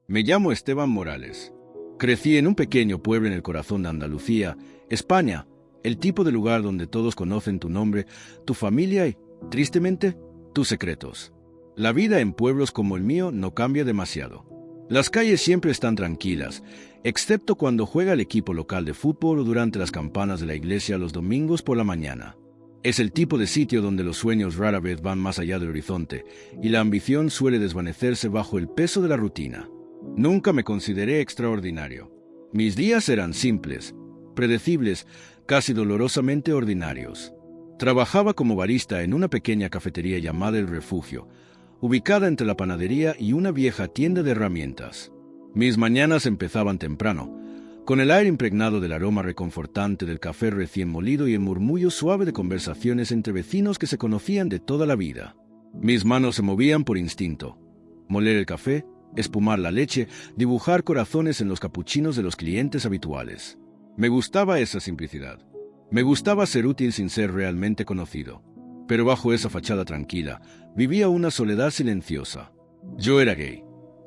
Me llamo Esteban Morales. Crecí en un pequeño pueblo en el corazón de Andalucía, España, el tipo de lugar donde todos conocen tu nombre, tu familia y, tristemente, tus secretos. La vida en pueblos como el mío no cambia demasiado. Las calles siempre están tranquilas, excepto cuando juega el equipo local de fútbol o durante las campanas de la iglesia los domingos por la mañana. Es el tipo de sitio donde los sueños rara vez van más allá del horizonte y la ambición suele desvanecerse bajo el peso de la rutina. Nunca me consideré extraordinario. Mis días eran simples, predecibles, casi dolorosamente ordinarios. Trabajaba como barista en una pequeña cafetería llamada El Refugio, ubicada entre la panadería y una vieja tienda de herramientas. Mis mañanas empezaban temprano, con el aire impregnado del aroma reconfortante del café recién molido y el murmullo suave de conversaciones entre vecinos que se conocían de toda la vida. Mis manos se movían por instinto. Moler el café, espumar la leche, dibujar corazones en los capuchinos de los clientes habituales. Me gustaba esa simplicidad. Me gustaba ser útil sin ser realmente conocido. Pero bajo esa fachada tranquila, vivía una soledad silenciosa. Yo era gay.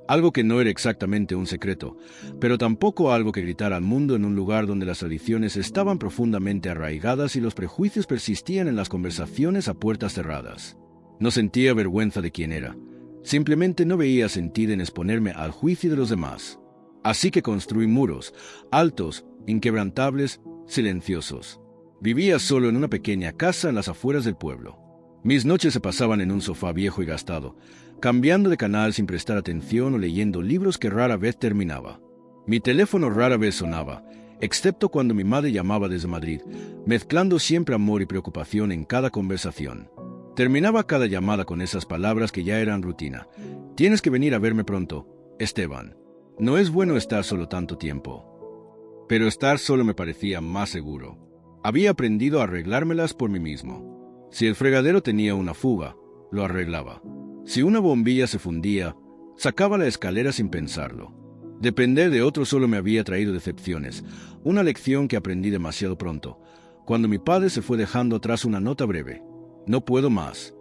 Algo que no era exactamente un secreto, pero tampoco algo que gritar al mundo en un lugar donde las tradiciones estaban profundamente arraigadas y los prejuicios persistían en las conversaciones a puertas cerradas. No sentía vergüenza de quién era. Simplemente no veía sentido en exponerme al juicio de los demás. Así que construí muros, altos, inquebrantables, silenciosos. Vivía solo en una pequeña casa en las afueras del pueblo. Mis noches se pasaban en un sofá viejo y gastado, cambiando de canal sin prestar atención o leyendo libros que rara vez terminaba. Mi teléfono rara vez sonaba, excepto cuando mi madre llamaba desde Madrid, mezclando siempre amor y preocupación en cada conversación. Terminaba cada llamada con esas palabras que ya eran rutina. Tienes que venir a verme pronto, Esteban. No es bueno estar solo tanto tiempo. Pero estar solo me parecía más seguro. Había aprendido a arreglármelas por mí mismo. Si el fregadero tenía una fuga, lo arreglaba. Si una bombilla se fundía, sacaba la escalera sin pensarlo. Depender de otro solo me había traído decepciones, una lección que aprendí demasiado pronto, cuando mi padre se fue dejando atrás una nota breve. No puedo más.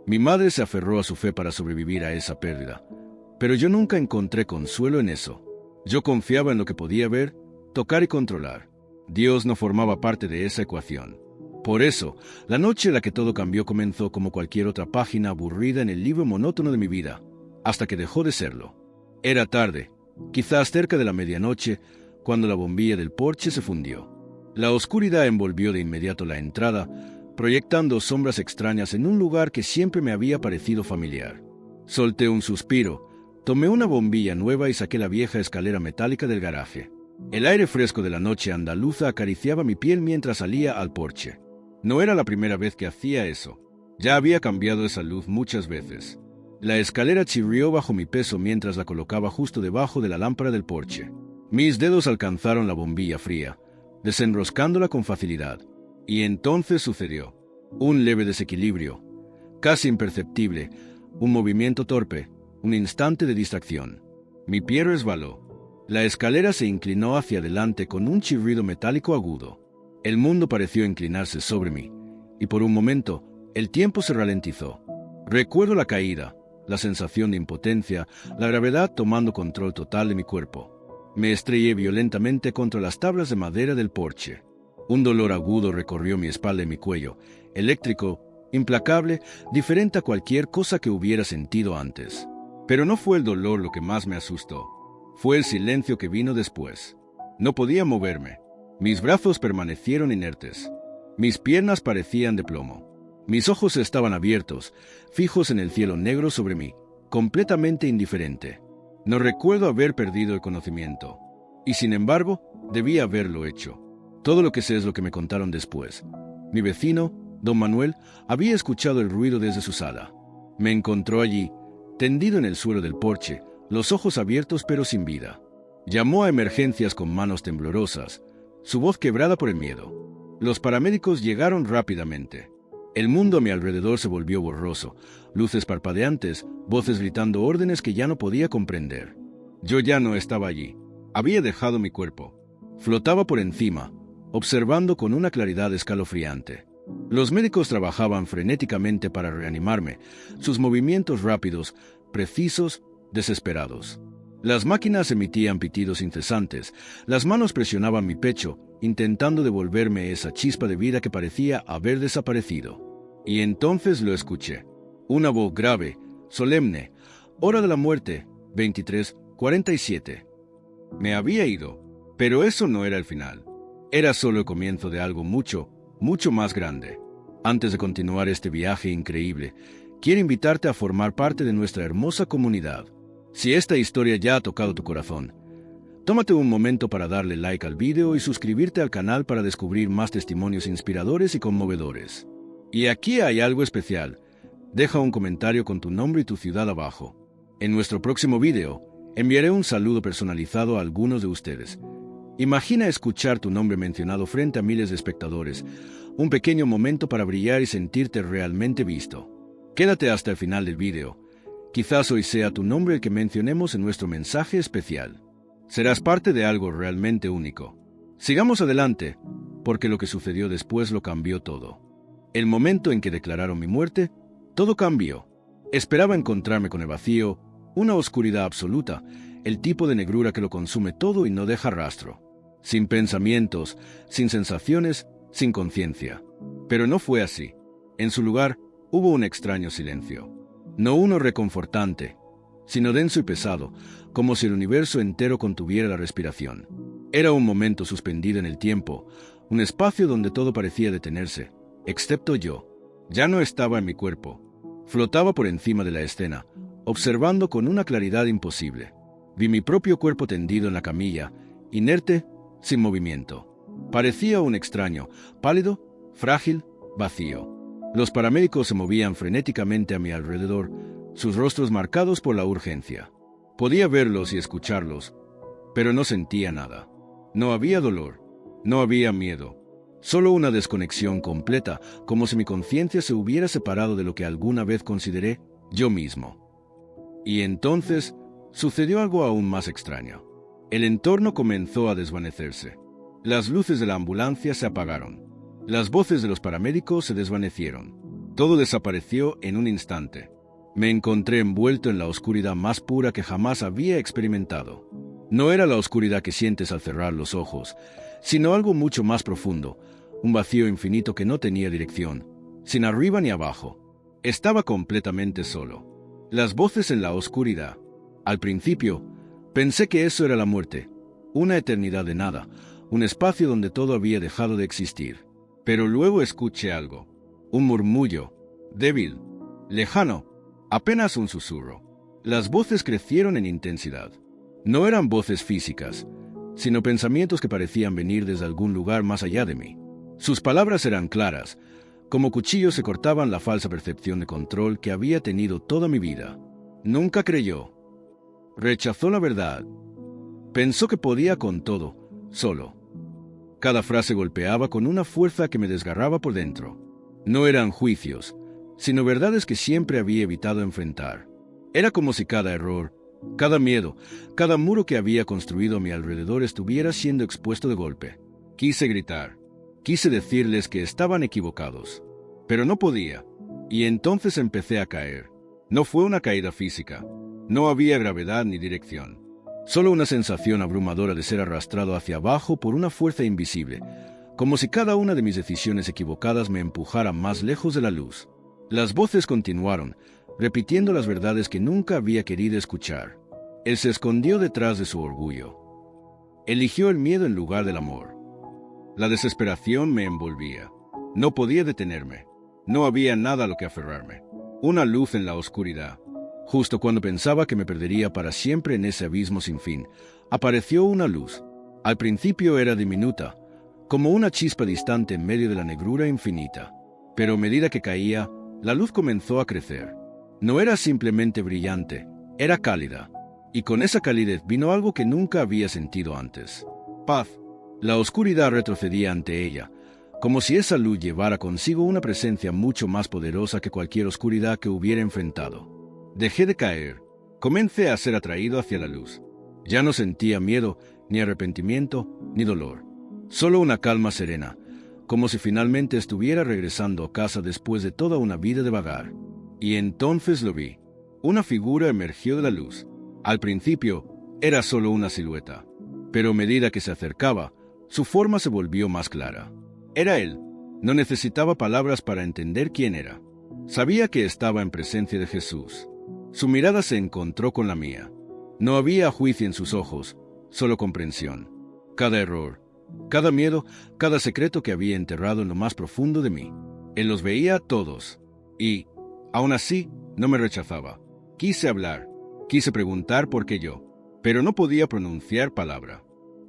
Mi madre se aferró a su fe para sobrevivir a esa pérdida, pero yo nunca encontré consuelo en eso. Yo confiaba en lo que podía ver, tocar y controlar. Dios no formaba parte de esa ecuación. Por eso, la noche en la que todo cambió comenzó como cualquier otra página aburrida en el libro monótono de mi vida, hasta que dejó de serlo. Era tarde, quizás cerca de la medianoche, cuando la bombilla del porche se fundió. La oscuridad envolvió de inmediato la entrada, proyectando sombras extrañas en un lugar que siempre me había parecido familiar. Solté un suspiro, tomé una bombilla nueva y saqué la vieja escalera metálica del garaje. El aire fresco de la noche andaluza acariciaba mi piel mientras salía al porche. No era la primera vez que hacía eso. Ya había cambiado esa luz muchas veces. La escalera chirrió bajo mi peso mientras la colocaba justo debajo de la lámpara del porche. Mis dedos alcanzaron la bombilla fría, desenroscándola con facilidad. Y entonces sucedió. Un leve desequilibrio, casi imperceptible, un movimiento torpe, un instante de distracción. Mi pie resbaló. La escalera se inclinó hacia adelante con un chirrido metálico agudo. El mundo pareció inclinarse sobre mí, y por un momento, el tiempo se ralentizó. Recuerdo la caída, la sensación de impotencia, la gravedad tomando control total de mi cuerpo. Me estrellé violentamente contra las tablas de madera del porche. Un dolor agudo recorrió mi espalda y mi cuello, eléctrico, implacable, diferente a cualquier cosa que hubiera sentido antes. Pero no fue el dolor lo que más me asustó. Fue el silencio que vino después. No podía moverme. Mis brazos permanecieron inertes. Mis piernas parecían de plomo. Mis ojos estaban abiertos, fijos en el cielo negro sobre mí, completamente indiferente. No recuerdo haber perdido el conocimiento. Y sin embargo, debía haberlo hecho. Todo lo que sé es lo que me contaron después. Mi vecino, don Manuel, había escuchado el ruido desde su sala. Me encontró allí, tendido en el suelo del porche, los ojos abiertos pero sin vida. Llamó a emergencias con manos temblorosas, su voz quebrada por el miedo. Los paramédicos llegaron rápidamente. El mundo a mi alrededor se volvió borroso, luces parpadeantes, voces gritando órdenes que ya no podía comprender. Yo ya no estaba allí. Había dejado mi cuerpo. Flotaba por encima, observando con una claridad escalofriante. Los médicos trabajaban frenéticamente para reanimarme, sus movimientos rápidos, precisos, desesperados. Las máquinas emitían pitidos incesantes, las manos presionaban mi pecho, intentando devolverme esa chispa de vida que parecía haber desaparecido. Y entonces lo escuché. Una voz grave, solemne. Hora de la muerte, 23:47. Me había ido, pero eso no era el final. Era solo el comienzo de algo mucho, mucho más grande. Antes de continuar este viaje increíble, quiero invitarte a formar parte de nuestra hermosa comunidad. Si esta historia ya ha tocado tu corazón, tómate un momento para darle like al video y suscribirte al canal para descubrir más testimonios inspiradores y conmovedores. Y aquí hay algo especial. Deja un comentario con tu nombre y tu ciudad abajo. En nuestro próximo video, enviaré un saludo personalizado a algunos de ustedes. Imagina escuchar tu nombre mencionado frente a miles de espectadores, un pequeño momento para brillar y sentirte realmente visto. Quédate hasta el final del video. Quizás hoy sea tu nombre el que mencionemos en nuestro mensaje especial. Serás parte de algo realmente único. Sigamos adelante, porque lo que sucedió después lo cambió todo. El momento en que declararon mi muerte, todo cambió. Esperaba encontrarme con el vacío, una oscuridad absoluta, el tipo de negrura que lo consume todo y no deja rastro. Sin pensamientos, sin sensaciones, sin conciencia. Pero no fue así. En su lugar, hubo un extraño silencio. No uno reconfortante, sino denso y pesado, como si el universo entero contuviera la respiración. Era un momento suspendido en el tiempo, un espacio donde todo parecía detenerse, excepto yo. Ya no estaba en mi cuerpo. Flotaba por encima de la escena, observando con una claridad imposible. Vi mi propio cuerpo tendido en la camilla, inerte, sin movimiento. Parecía un extraño, pálido, frágil, vacío. Los paramédicos se movían frenéticamente a mi alrededor, sus rostros marcados por la urgencia. Podía verlos y escucharlos, pero no sentía nada. No había dolor, no había miedo, solo una desconexión completa, como si mi conciencia se hubiera separado de lo que alguna vez consideré yo mismo. Y entonces sucedió algo aún más extraño. El entorno comenzó a desvanecerse. Las luces de la ambulancia se apagaron. Las voces de los paramédicos se desvanecieron. Todo desapareció en un instante. Me encontré envuelto en la oscuridad más pura que jamás había experimentado. No era la oscuridad que sientes al cerrar los ojos, sino algo mucho más profundo, un vacío infinito que no tenía dirección, sin arriba ni abajo. Estaba completamente solo. Las voces en la oscuridad. Al principio, pensé que eso era la muerte, una eternidad de nada, un espacio donde todo había dejado de existir. Pero luego escuché algo, un murmullo, débil, lejano, apenas un susurro. Las voces crecieron en intensidad. No eran voces físicas, sino pensamientos que parecían venir desde algún lugar más allá de mí. Sus palabras eran claras, como cuchillos se cortaban la falsa percepción de control que había tenido toda mi vida. Nunca creyó. Rechazó la verdad. Pensó que podía con todo, solo. Cada frase golpeaba con una fuerza que me desgarraba por dentro. No eran juicios, sino verdades que siempre había evitado enfrentar. Era como si cada error, cada miedo, cada muro que había construido a mi alrededor estuviera siendo expuesto de golpe. Quise gritar. Quise decirles que estaban equivocados. Pero no podía. Y entonces empecé a caer. No fue una caída física. No había gravedad ni dirección. Solo una sensación abrumadora de ser arrastrado hacia abajo por una fuerza invisible, como si cada una de mis decisiones equivocadas me empujara más lejos de la luz. Las voces continuaron, repitiendo las verdades que nunca había querido escuchar. Él se escondió detrás de su orgullo. Eligió el miedo en lugar del amor. La desesperación me envolvía. No podía detenerme. No había nada a lo que aferrarme. Una luz en la oscuridad. Justo cuando pensaba que me perdería para siempre en ese abismo sin fin, apareció una luz. Al principio era diminuta, como una chispa distante en medio de la negrura infinita. Pero a medida que caía, la luz comenzó a crecer. No era simplemente brillante, era cálida. Y con esa calidez vino algo que nunca había sentido antes. Paz. La oscuridad retrocedía ante ella, como si esa luz llevara consigo una presencia mucho más poderosa que cualquier oscuridad que hubiera enfrentado. Dejé de caer. Comencé a ser atraído hacia la luz. Ya no sentía miedo, ni arrepentimiento, ni dolor. Solo una calma serena, como si finalmente estuviera regresando a casa después de toda una vida de vagar. Y entonces lo vi. Una figura emergió de la luz. Al principio, Era solo una silueta, pero a medida que se acercaba, su forma se volvió más clara. Era él. No necesitaba palabras para entender quién era. Sabía que estaba en presencia de Jesús. Su mirada se encontró con la mía. No había juicio en sus ojos, solo comprensión. Cada error, cada miedo, cada secreto que había enterrado en lo más profundo de mí. Él los veía todos. Y, aún así, no me rechazaba. Quise hablar, quise preguntar por qué yo, pero no podía pronunciar palabra.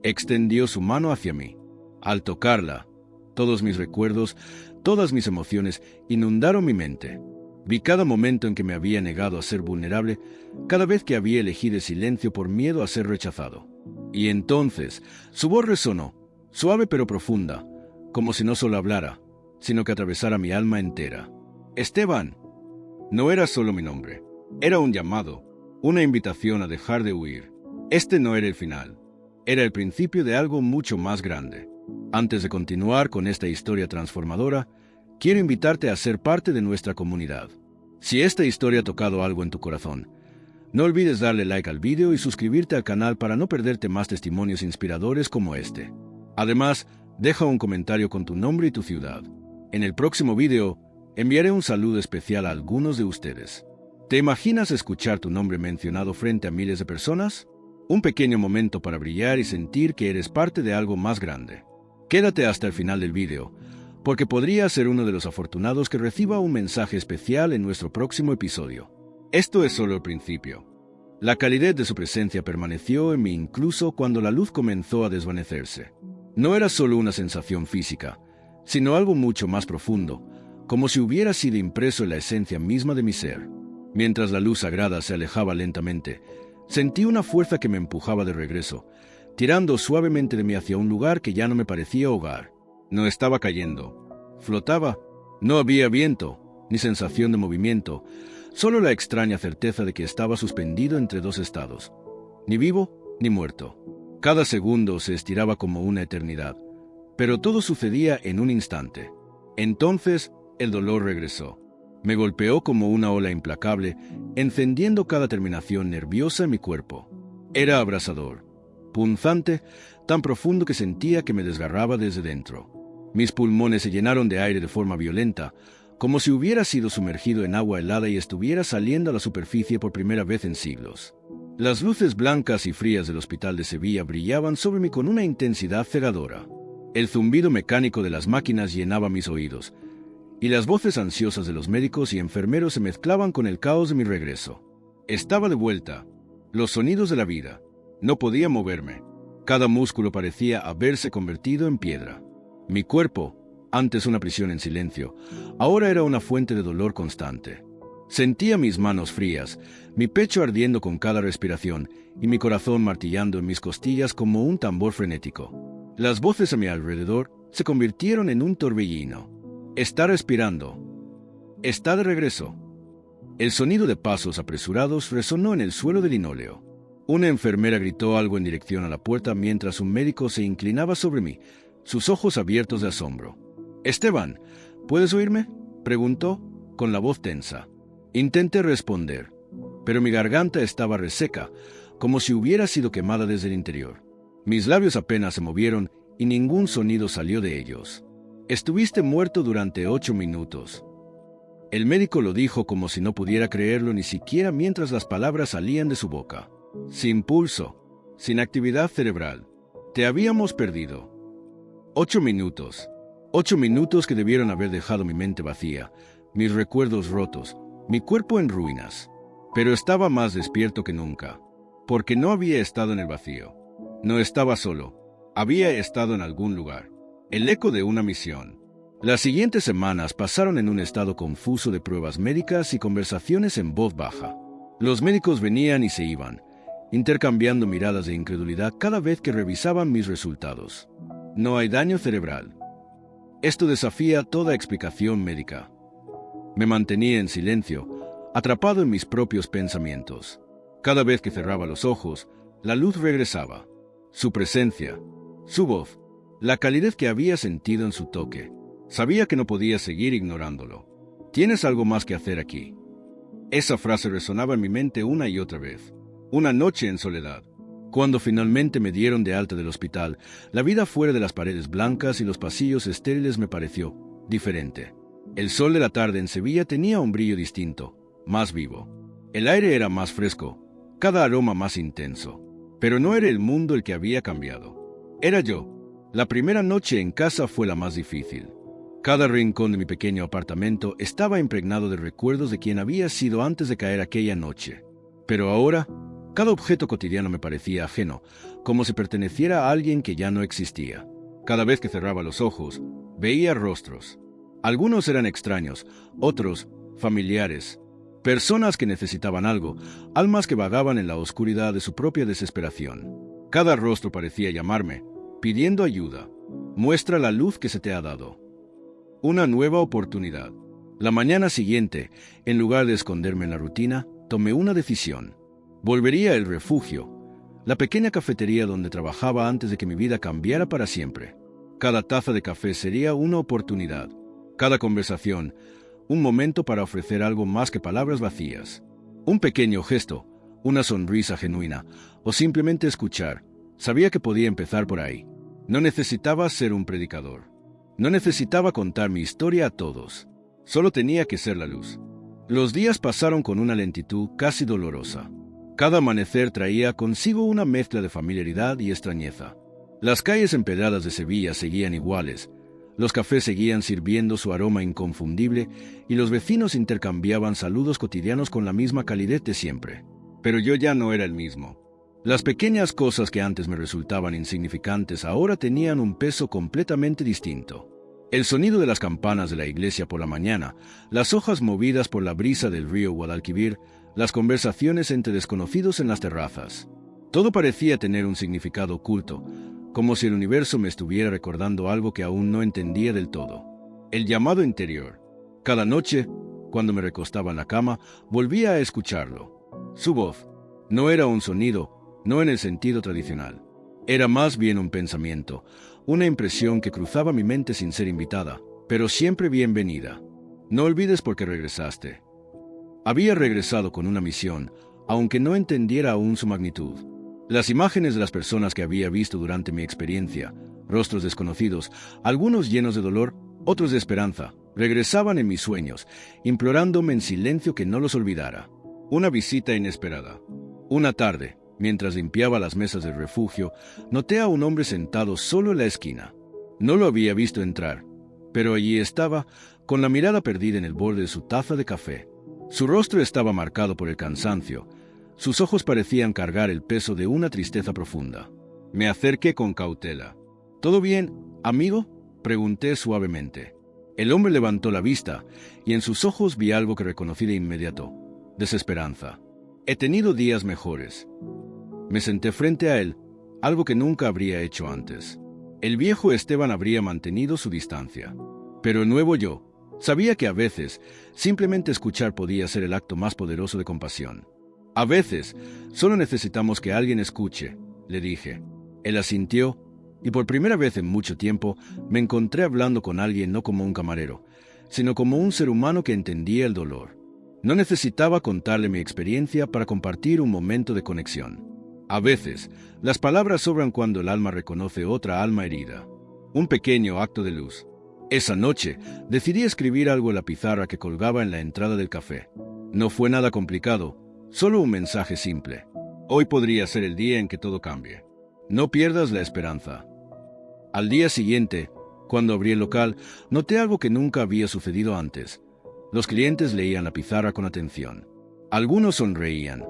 Extendió su mano hacia mí. Al tocarla, todos mis recuerdos, todas mis emociones inundaron mi mente. Vi cada momento en que me había negado a ser vulnerable, cada vez que había elegido el silencio por miedo a ser rechazado. Y entonces, su voz resonó, suave pero profunda, como si no solo hablara, sino que atravesara mi alma entera. Esteban. No era solo mi nombre. Era un llamado, una invitación a dejar de huir. Este no era el final. Era el principio de algo mucho más grande. Antes de continuar con esta historia transformadora, quiero invitarte a ser parte de nuestra comunidad. Si esta historia ha tocado algo en tu corazón, no olvides darle like al video y suscribirte al canal para no perderte más testimonios inspiradores como este. Además, deja un comentario con tu nombre y tu ciudad. En el próximo video, enviaré un saludo especial a algunos de ustedes. ¿Te imaginas escuchar tu nombre mencionado frente a miles de personas? Un pequeño momento para brillar y sentir que eres parte de algo más grande. Quédate hasta el final del video, porque podría ser uno de los afortunados que reciba un mensaje especial en nuestro próximo episodio. Esto es solo el principio. La calidez de su presencia permaneció en mí incluso cuando la luz comenzó a desvanecerse. No era solo una sensación física, sino algo mucho más profundo, como si hubiera sido impreso en la esencia misma de mi ser. Mientras la luz sagrada se alejaba lentamente, sentí una fuerza que me empujaba de regreso, tirando suavemente de mí hacia un lugar que ya no me parecía hogar. No estaba cayendo. Flotaba. No había viento, ni sensación de movimiento, solo la extraña certeza de que estaba suspendido entre dos estados. Ni vivo, ni muerto. Cada segundo se estiraba como una eternidad, pero todo sucedía en un instante. Entonces, el dolor regresó. Me golpeó como una ola implacable, encendiendo cada terminación nerviosa en mi cuerpo. Era abrasador, punzante, tan profundo que sentía que me desgarraba desde dentro. Mis pulmones se llenaron de aire de forma violenta, como si hubiera sido sumergido en agua helada y estuviera saliendo a la superficie por primera vez en siglos. Las luces blancas y frías del hospital de Sevilla brillaban sobre mí con una intensidad cegadora. El zumbido mecánico de las máquinas llenaba mis oídos, y las voces ansiosas de los médicos y enfermeros se mezclaban con el caos de mi regreso. Estaba de vuelta. Los sonidos de la vida. No podía moverme. Cada músculo parecía haberse convertido en piedra. Mi cuerpo, antes una prisión en silencio, ahora era una fuente de dolor constante. Sentía mis manos frías, mi pecho ardiendo con cada respiración y mi corazón martillando en mis costillas como un tambor frenético. Las voces a mi alrededor se convirtieron en un torbellino. Está respirando. Está de regreso. El sonido de pasos apresurados resonó en el suelo de linóleo. Una enfermera gritó algo en dirección a la puerta mientras un médico se inclinaba sobre mí, sus ojos abiertos de asombro. «Esteban, ¿puedes oírme?», preguntó, con la voz tensa. Intenté responder, pero mi garganta estaba reseca, como si hubiera sido quemada desde el interior. Mis labios apenas se movieron y ningún sonido salió de ellos. «Estuviste muerto durante 8 minutos». El médico lo dijo como si no pudiera creerlo ni siquiera mientras las palabras salían de su boca. «Sin pulso, sin actividad cerebral. Te habíamos perdido». 8 minutos. 8 minutos que debieron haber dejado mi mente vacía, mis recuerdos rotos, mi cuerpo en ruinas. Pero estaba más despierto que nunca, porque no había estado en el vacío. No estaba solo. Había estado en algún lugar. El eco de una misión. Las siguientes semanas pasaron en un estado confuso de pruebas médicas y conversaciones en voz baja. Los médicos venían y se iban, intercambiando miradas de incredulidad cada vez que revisaban mis resultados. No hay daño cerebral. Esto desafía toda explicación médica. Me mantenía en silencio, atrapado en mis propios pensamientos. Cada vez que cerraba los ojos, la luz regresaba. Su presencia, su voz, la calidez que había sentido en su toque. Sabía que no podía seguir ignorándolo. «Tienes algo más que hacer aquí». Esa frase resonaba en mi mente una y otra vez. Una noche en soledad, Cuando finalmente me dieron de alta del hospital, la vida fuera de las paredes blancas y los pasillos estériles me pareció diferente. El sol de la tarde en Sevilla tenía un brillo distinto, más vivo. El aire era más fresco, cada aroma más intenso. Pero no era el mundo el que había cambiado. Era yo. La primera noche en casa fue la más difícil. Cada rincón de mi pequeño apartamento estaba impregnado de recuerdos de quien había sido antes de caer aquella noche. Pero ahora, cada objeto cotidiano me parecía ajeno, como si perteneciera a alguien que ya no existía. Cada vez que cerraba los ojos, veía rostros. Algunos eran extraños, otros familiares. Personas que necesitaban algo, almas que vagaban en la oscuridad de su propia desesperación. Cada rostro parecía llamarme, pidiendo ayuda. Muestra la luz que se te ha dado. Una nueva oportunidad. La mañana siguiente, en lugar de esconderme en la rutina, tomé una decisión. Volvería al refugio, la pequeña cafetería donde trabajaba antes de que mi vida cambiara para siempre. Cada taza de café sería una oportunidad. Cada conversación, un momento para ofrecer algo más que palabras vacías. Un pequeño gesto, una sonrisa genuina, o simplemente escuchar. Sabía que podía empezar por ahí. No necesitaba ser un predicador. No necesitaba contar mi historia a todos. Solo tenía que ser la luz. Los días pasaron con una lentitud casi dolorosa. Cada amanecer traía consigo una mezcla de familiaridad y extrañeza. Las calles empedradas de Sevilla seguían iguales. Los cafés seguían sirviendo su aroma inconfundible y los vecinos intercambiaban saludos cotidianos con la misma calidez de siempre. Pero yo ya no era el mismo. Las pequeñas cosas que antes me resultaban insignificantes ahora tenían un peso completamente distinto. El sonido de las campanas de la iglesia por la mañana, las hojas movidas por la brisa del río Guadalquivir, las conversaciones entre desconocidos en las terrazas. Todo parecía tener un significado oculto, como si el universo me estuviera recordando algo que aún no entendía del todo. El llamado interior. Cada noche, cuando me recostaba en la cama, volvía a escucharlo. Su voz. No era un sonido, no en el sentido tradicional. Era más bien un pensamiento, una impresión que cruzaba mi mente sin ser invitada, pero siempre bienvenida. No olvides por qué regresaste. Había regresado con una misión, aunque no entendiera aún su magnitud. Las imágenes de las personas que había visto durante mi experiencia, rostros desconocidos, algunos llenos de dolor, otros de esperanza, regresaban en mis sueños, implorándome en silencio que no los olvidara. Una visita inesperada. Una tarde, mientras limpiaba las mesas del refugio, noté a un hombre sentado solo en la esquina. No lo había visto entrar, pero allí estaba, con la mirada perdida en el borde de su taza de café. Su rostro estaba marcado por el cansancio. Sus ojos parecían cargar el peso de una tristeza profunda. Me acerqué con cautela. ¿Todo bien, amigo?, pregunté suavemente. El hombre levantó la vista, y en sus ojos vi algo que reconocí de inmediato: desesperanza. He tenido días mejores. Me senté frente a él, algo que nunca habría hecho antes. El viejo Esteban habría mantenido su distancia. Pero el nuevo yo sabía que a veces, simplemente escuchar podía ser el acto más poderoso de compasión. A veces, solo necesitamos que alguien escuche, le dije. Él asintió, y por primera vez en mucho tiempo me encontré hablando con alguien no como un camarero, sino como un ser humano que entendía el dolor. No necesitaba contarle mi experiencia para compartir un momento de conexión. A veces, las palabras sobran cuando el alma reconoce otra alma herida. Un pequeño acto de luz. Esa noche, decidí escribir algo en la pizarra que colgaba en la entrada del café. No fue nada complicado, solo un mensaje simple. Hoy podría ser el día en que todo cambie. No pierdas la esperanza. Al día siguiente, cuando abrí el local, noté algo que nunca había sucedido antes. Los clientes leían la pizarra con atención. Algunos sonreían.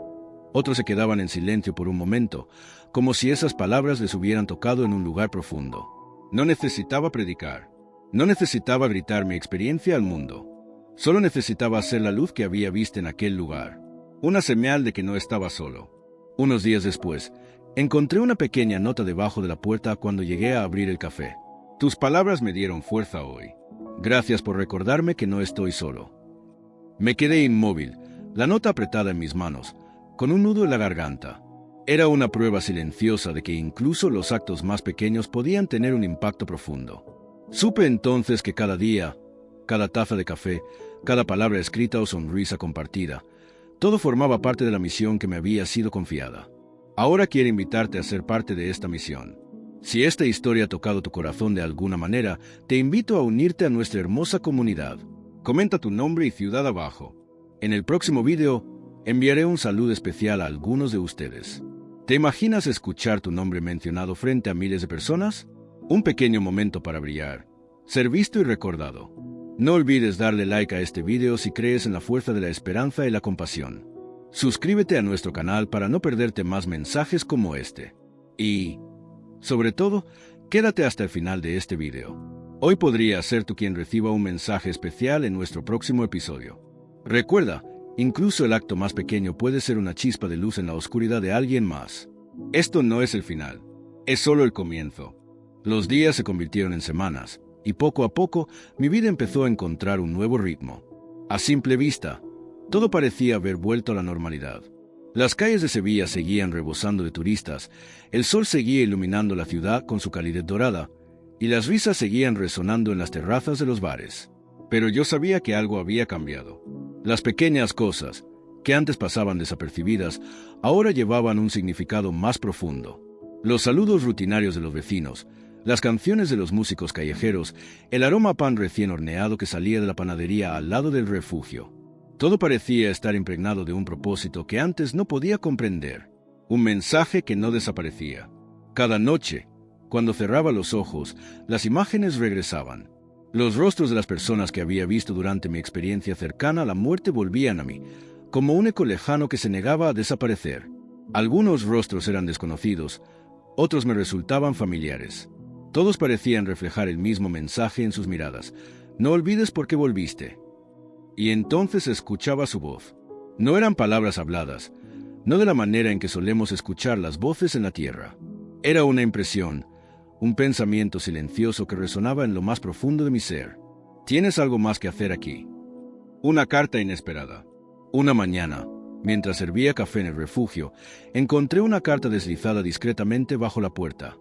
Otros se quedaban en silencio por un momento, como si esas palabras les hubieran tocado en un lugar profundo. No necesitaba predicar. No necesitaba gritar mi experiencia al mundo. Solo necesitaba ser la luz que había visto en aquel lugar. Una señal de que no estaba solo. Unos días después, encontré una pequeña nota debajo de la puerta cuando llegué a abrir el café. Tus palabras me dieron fuerza hoy. Gracias por recordarme que no estoy solo. Me quedé inmóvil, la nota apretada en mis manos, con un nudo en la garganta. Era una prueba silenciosa de que incluso los actos más pequeños podían tener un impacto profundo. Supe entonces que cada día, cada taza de café, cada palabra escrita o sonrisa compartida, todo formaba parte de la misión que me había sido confiada. Ahora quiero invitarte a ser parte de esta misión. Si esta historia ha tocado tu corazón de alguna manera, te invito a unirte a nuestra hermosa comunidad. Comenta tu nombre y ciudad abajo. En el próximo video, enviaré un saludo especial a algunos de ustedes. ¿Te imaginas escuchar tu nombre mencionado frente a miles de personas? Un pequeño momento para brillar, ser visto y recordado. No olvides darle like a este video si crees en la fuerza de la esperanza y la compasión. Suscríbete a nuestro canal para no perderte más mensajes como este. Y, sobre todo, quédate hasta el final de este video. Hoy podría ser tú quien reciba un mensaje especial en nuestro próximo episodio. Recuerda, incluso el acto más pequeño puede ser una chispa de luz en la oscuridad de alguien más. Esto no es el final, es solo el comienzo. Los días se convirtieron en semanas, y poco a poco mi vida empezó a encontrar un nuevo ritmo. A simple vista, todo parecía haber vuelto a la normalidad. Las calles de Sevilla seguían rebosando de turistas, el sol seguía iluminando la ciudad con su calidez dorada, y las risas seguían resonando en las terrazas de los bares. Pero yo sabía que algo había cambiado. Las pequeñas cosas, que antes pasaban desapercibidas, ahora llevaban un significado más profundo. Los saludos rutinarios de los vecinos, las canciones de los músicos callejeros, el aroma a pan recién horneado que salía de la panadería al lado del refugio. Todo parecía estar impregnado de un propósito que antes no podía comprender. Un mensaje que no desaparecía. Cada noche, cuando cerraba los ojos, las imágenes regresaban. Los rostros de las personas que había visto durante mi experiencia cercana a la muerte volvían a mí, como un eco lejano que se negaba a desaparecer. Algunos rostros eran desconocidos, otros me resultaban familiares. Todos parecían reflejar el mismo mensaje en sus miradas. No olvides por qué volviste. Y entonces escuchaba su voz. No eran palabras habladas, no de la manera en que solemos escuchar las voces en la tierra. Era una impresión, un pensamiento silencioso que resonaba en lo más profundo de mi ser. Tienes algo más que hacer aquí. Una carta inesperada. Una mañana, mientras servía café en el refugio, encontré una carta deslizada discretamente bajo la puerta.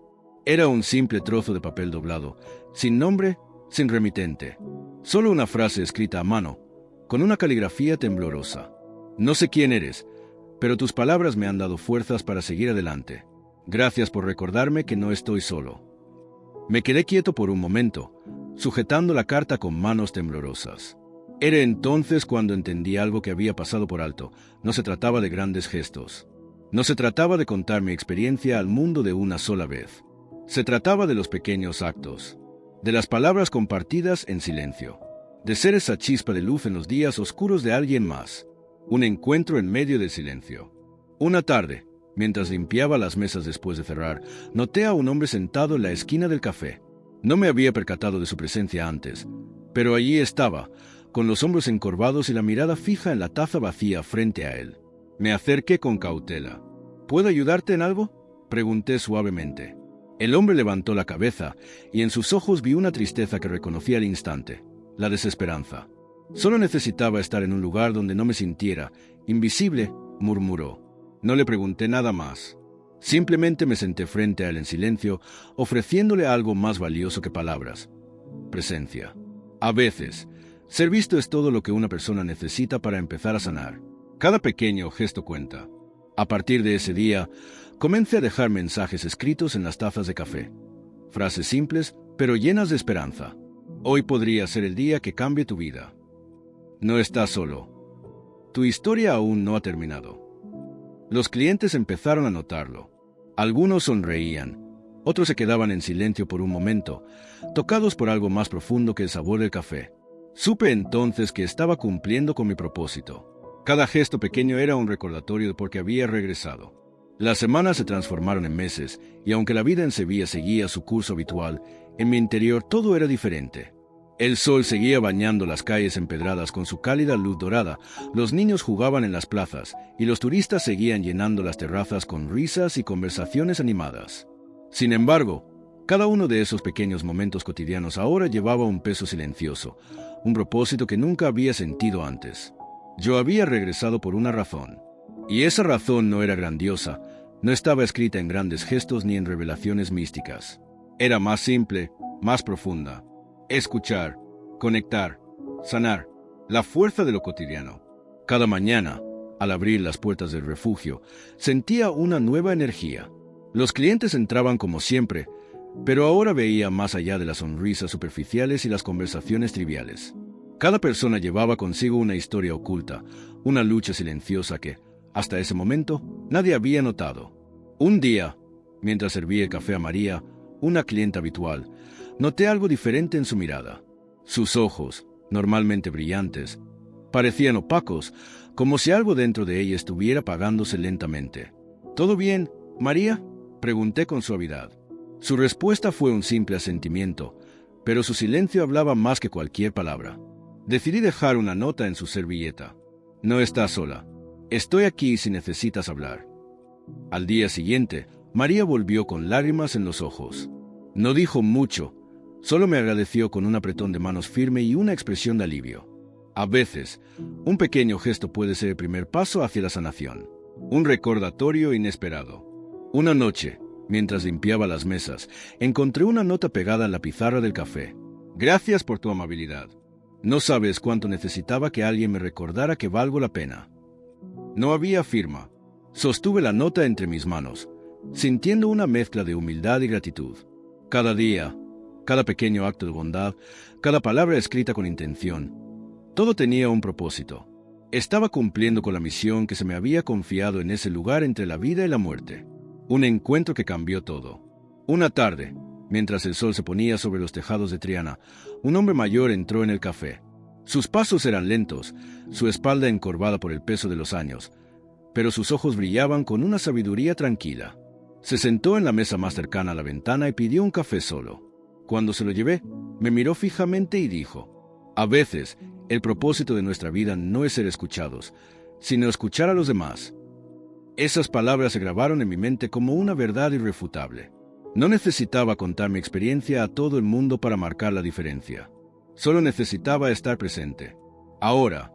Era un simple trozo de papel doblado, sin nombre, sin remitente. Solo una frase escrita a mano, con una caligrafía temblorosa. No sé quién eres, pero tus palabras me han dado fuerzas para seguir adelante. Gracias por recordarme que no estoy solo. Me quedé quieto por un momento, sujetando la carta con manos temblorosas. Era entonces cuando entendí algo que había pasado por alto. No se trataba de grandes gestos. No se trataba de contar mi experiencia al mundo de una sola vez. Se trataba de los pequeños actos, de las palabras compartidas en silencio, de ser esa chispa de luz en los días oscuros de alguien más. Un encuentro en medio del silencio. Una tarde, mientras limpiaba las mesas después de cerrar, noté a un hombre sentado en la esquina del café. No me había percatado de su presencia antes, pero allí estaba, con los hombros encorvados y la mirada fija en la taza vacía frente a él. Me acerqué con cautela. ¿Puedo ayudarte en algo?, pregunté suavemente. El hombre levantó la cabeza, y en sus ojos vi una tristeza que reconocí al instante, la desesperanza. Solo necesitaba estar en un lugar donde no me sintiera invisible, murmuró. No le pregunté nada más. Simplemente me senté frente a él en silencio, ofreciéndole algo más valioso que palabras: presencia. A veces, ser visto es todo lo que una persona necesita para empezar a sanar. Cada pequeño gesto cuenta. A partir de ese día, comencé a dejar mensajes escritos en las tazas de café. Frases simples, pero llenas de esperanza. Hoy podría ser el día que cambie tu vida. No estás solo. Tu historia aún no ha terminado. Los clientes empezaron a notarlo. Algunos sonreían, otros se quedaban en silencio por un momento, tocados por algo más profundo que el sabor del café. Supe entonces que estaba cumpliendo con mi propósito. Cada gesto pequeño era un recordatorio de por qué había regresado. Las semanas se transformaron en meses, y aunque la vida en Sevilla seguía su curso habitual, en mi interior todo era diferente. El sol seguía bañando las calles empedradas con su cálida luz dorada, los niños jugaban en las plazas, y los turistas seguían llenando las terrazas con risas y conversaciones animadas. Sin embargo, cada uno de esos pequeños momentos cotidianos ahora llevaba un peso silencioso, un propósito que nunca había sentido antes. Yo había regresado por una razón, y esa razón no era grandiosa, no estaba escrita en grandes gestos ni en revelaciones místicas. Era más simple, más profunda. Escuchar, conectar, sanar, la fuerza de lo cotidiano. Cada mañana, Al abrir las puertas del refugio, sentía una nueva energía. Los clientes entraban como siempre, pero ahora veía más allá de las sonrisas superficiales y las conversaciones triviales. Cada persona llevaba consigo una historia oculta, una lucha silenciosa que, hasta ese momento, nadie había notado. Un día, mientras servía el café a María, una clienta habitual, noté algo diferente en su mirada. Sus ojos, normalmente brillantes, parecían opacos, como si algo dentro de ella estuviera apagándose lentamente. ¿Todo bien, María?, pregunté con suavidad. Su respuesta fue un simple asentimiento, pero su silencio hablaba más que cualquier palabra. Decidí dejar una nota en su servilleta. No estás sola. Estoy aquí si necesitas hablar. Al día siguiente, María volvió con lágrimas en los ojos. No dijo mucho, solo me agradeció con un apretón de manos firme y una expresión de alivio. A veces, un pequeño gesto puede ser el primer paso hacia la sanación. Un recordatorio inesperado. Una noche, mientras limpiaba las mesas, encontré una nota pegada en la pizarra del café. Gracias por tu amabilidad. No sabes cuánto necesitaba que alguien me recordara que valgo la pena. No había firma. Sostuve la nota entre mis manos, sintiendo una mezcla de humildad y gratitud. Cada día, cada pequeño acto de bondad, cada palabra escrita con intención, todo tenía un propósito. Estaba cumpliendo con la misión que se me había confiado en ese lugar entre la vida y la muerte. Un encuentro que cambió todo. Una tarde, mientras el sol se ponía sobre los tejados de Triana, un hombre mayor entró en el café. Sus pasos eran lentos, su espalda encorvada por el peso de los años, pero sus ojos brillaban con una sabiduría tranquila. Se sentó en la mesa más cercana a la ventana y pidió un café solo. Cuando se lo llevé, me miró fijamente y dijo: a veces, el propósito de nuestra vida no es ser escuchados, sino escuchar a los demás. Esas palabras se grabaron en mi mente como una verdad irrefutable. No necesitaba contar mi experiencia a todo el mundo para marcar la diferencia. Solo necesitaba estar presente. Ahora,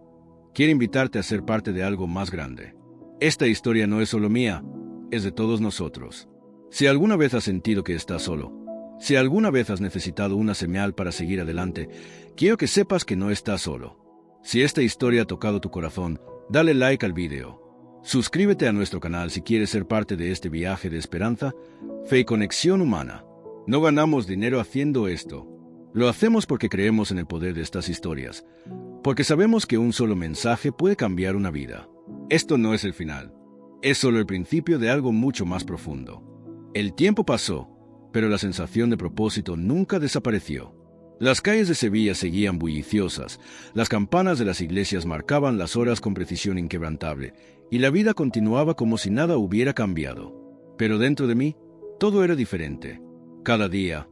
quiero invitarte a ser parte de algo más grande. Esta historia no es solo mía, es de todos nosotros. Si alguna vez has sentido que estás solo, si alguna vez has necesitado una señal para seguir adelante, quiero que sepas que no estás solo. Si esta historia ha tocado tu corazón, dale like al video. Suscríbete a nuestro canal si quieres ser parte de este viaje de esperanza, fe y conexión humana. No ganamos dinero haciendo esto. Lo hacemos porque creemos en el poder de estas historias, porque sabemos que un solo mensaje puede cambiar una vida. Esto no es el final. Es solo el principio de algo mucho más profundo. El tiempo pasó, pero la sensación de propósito nunca desapareció. Las calles de Sevilla seguían bulliciosas, las campanas de las iglesias marcaban las horas con precisión inquebrantable, y la vida continuaba como si nada hubiera cambiado. Pero dentro de mí, todo era diferente. Cada día,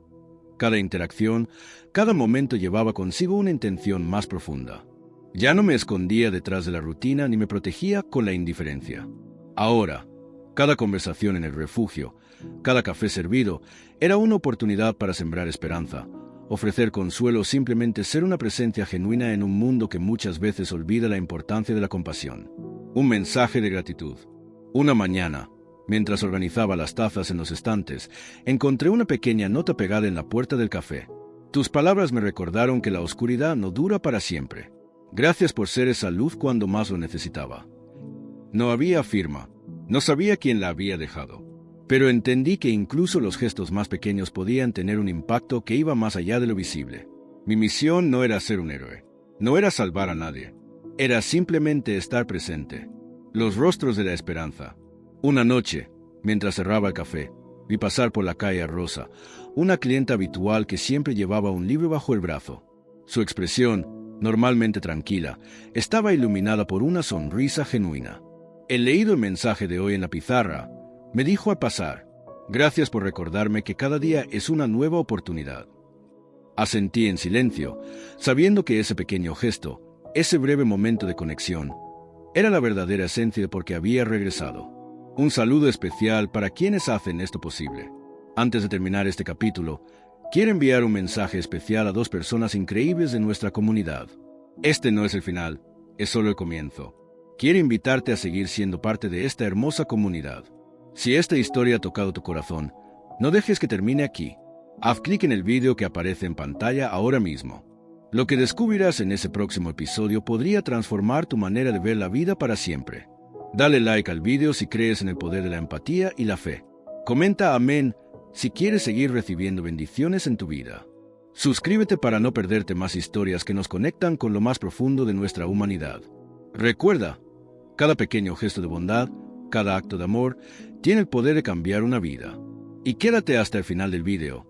cada interacción, cada momento llevaba consigo una intención más profunda. Ya no me escondía detrás de la rutina ni me protegía con la indiferencia. Ahora, cada conversación en el refugio, cada café servido, era una oportunidad para sembrar esperanza, ofrecer consuelo o simplemente ser una presencia genuina en un mundo que muchas veces olvida la importancia de la compasión. Un mensaje de gratitud. Una mañana, mientras organizaba las tazas en los estantes, encontré una pequeña nota pegada en la puerta del café. Tus palabras me recordaron que la oscuridad no dura para siempre. Gracias por ser esa luz cuando más lo necesitaba. No había firma. No sabía quién la había dejado. Pero entendí que incluso los gestos más pequeños podían tener un impacto que iba más allá de lo visible. Mi misión no era ser un héroe. No era salvar a nadie. Era simplemente estar presente. Los rostros de la esperanza. Una noche, mientras cerraba el café, vi pasar por la calle a Rosa, una clienta habitual que siempre llevaba un libro bajo el brazo. Su expresión, normalmente tranquila, estaba iluminada por una sonrisa genuina. He leído el mensaje de hoy en la pizarra, me dijo al pasar. Gracias por recordarme que cada día es una nueva oportunidad. Asentí en silencio, sabiendo que ese pequeño gesto, ese breve momento de conexión, era la verdadera esencia de por qué había regresado. Un saludo especial para quienes hacen esto posible. Antes de terminar este capítulo, quiero enviar un mensaje especial a 2 personas increíbles de nuestra comunidad. Este no es el final, es solo el comienzo. Quiero invitarte a seguir siendo parte de esta hermosa comunidad. Si esta historia ha tocado tu corazón, no dejes que termine aquí. Haz clic en el vídeo que aparece en pantalla ahora mismo. Lo que descubrirás en ese próximo episodio podría transformar tu manera de ver la vida para siempre. Dale like al video si crees en el poder de la empatía y la fe. Comenta amén si quieres seguir recibiendo bendiciones en tu vida. Suscríbete para no perderte más historias que nos conectan con lo más profundo de nuestra humanidad. Recuerda, cada pequeño gesto de bondad, cada acto de amor, tiene el poder de cambiar una vida. Y quédate hasta el final del video.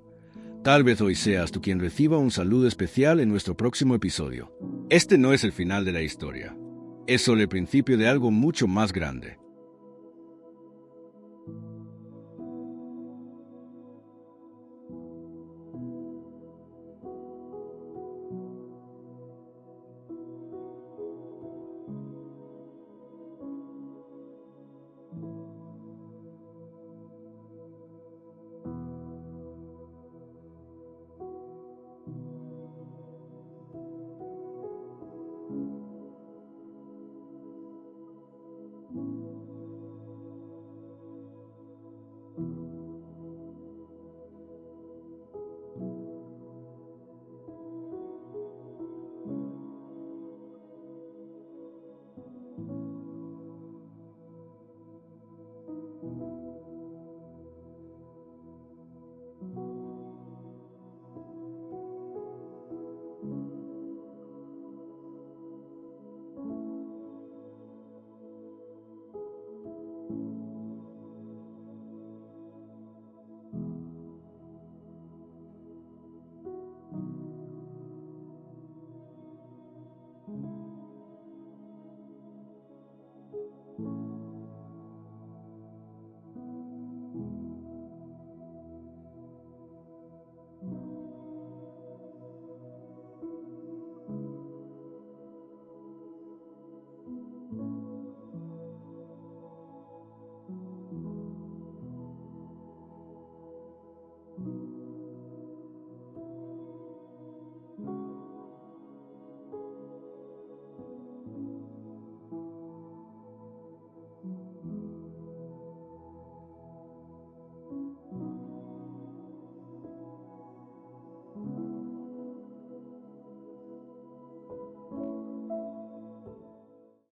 Tal vez hoy seas tú quien reciba un saludo especial en nuestro próximo episodio. Este no es el final de la historia. Es solo el principio de algo mucho más grande.